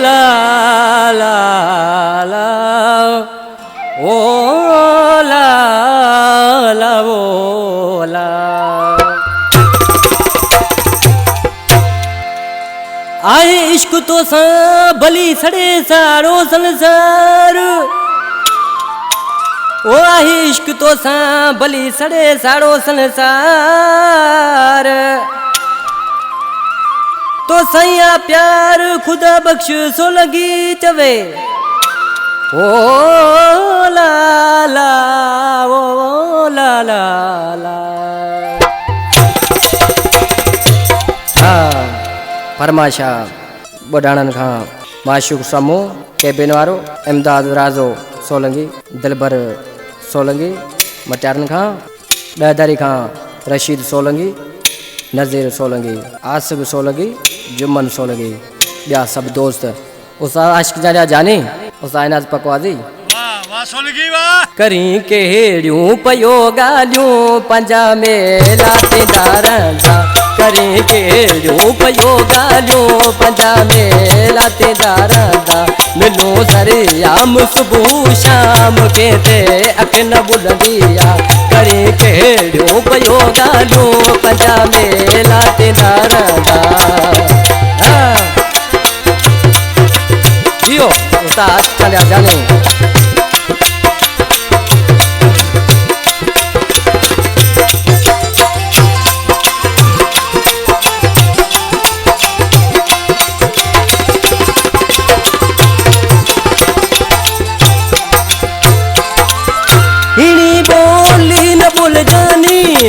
ला ला ला ओ ला ला ओ ला। आए इश्क तो सा भली सड़े सारो संसार, ओ आहे इश्क तो सा भली सड़े सारो संसार। तो सैया प्यार खुदा बख्श सो लगी चवे ओ ला ला ओ ला ला ला। हाँ फरमाशा बुढ़ाणन खां माशूक सामू कैबिन वारो अहमदाद राजो सोलंगी दिलबर सोलंगी मटियारन खां ॾहदारी खां रशीद सोलंगी नज़ीर सोलंगी आसिफ सोलंगी जुम्मन सोलंगी ॿिया सभु दोस्त उसा आशिक जा जानी उसा इनाज पकवादी सोलंगी वाह करी केड़ियूं पयो ॻाल्हियूं पंहिंजा मेला तेदारंदा करी केड़ियूं पयो ॻाल्हियूं पंहिंजा मेला तेदारंदा मिलो सरियाम सुबुह शाम के ते अख न ॿुधंदी आहे करी केड़ियूं पयो ॻाल्हियूं पंहिंजा मेला तेदारंदा। जियो उस्ताद चलिया जाने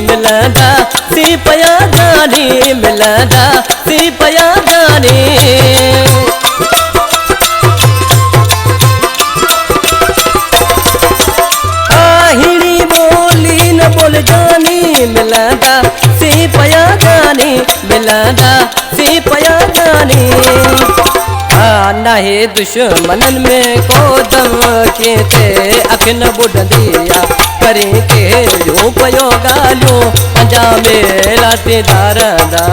मिलंदा सी पया जानी मिलंदा सी पया जानी। हिणी बोली न बोल जानी मिलंदा सी पया जानी मिलंदा सी पया जानी। नाहे दुश्मनन में को दम के ते अख न ॿुधंदी आहे करी केड़ियूं पयो ॻाल्हियूं पंहिंजा मेला तेदारंदा।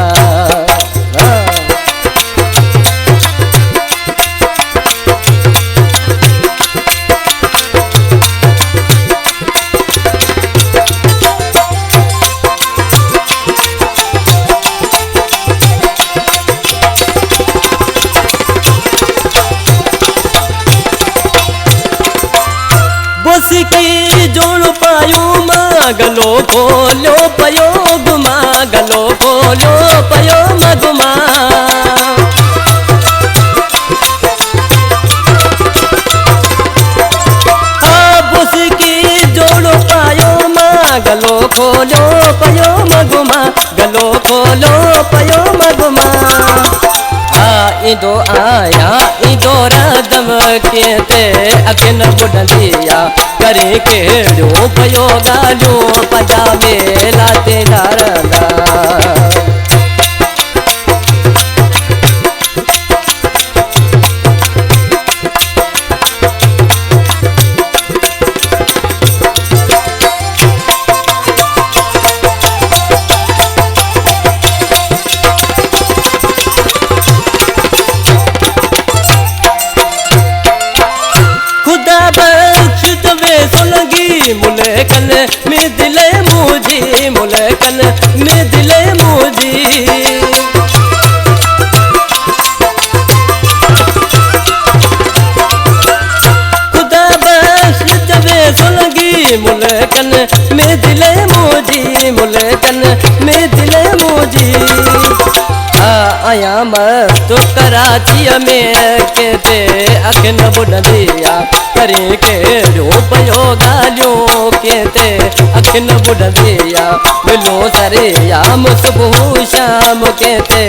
की जोड़ पायो मां गलो बोलो पयो गुमा गलो बोलो पयो मगुमा। बुस की जोड़ पायो मां गलो खोलो पयो मगुमा गलो खोलो पयो मगुमा। इंदो आया इंदो रदम के ते अख न ॿुधंदी आहे करी केड़ियूं पयो ॻाल्हियूं पंहिंजा मेला तेदारंदा। मुलकन में दिले मुझी मुलकन में दिले मुझी। खुदा बख्श जबे सुलगी मुलकन में दिले मुझी मुलकन में दिले मुझी। आया मस्त कराची में के ते अख न ॿुधंदी आहे करी केड़ियूं पयो ॻाल्हियूं के ते अख न ॿुधंदी आहे मिलो सरियाम सुबुह शाम के ते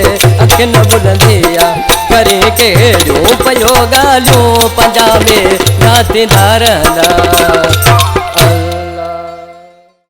अख न ॿुधंदी आहे करी केड़ियूं पयो ॻाल्हियूं पंहिंजा मेला तेदारंदा।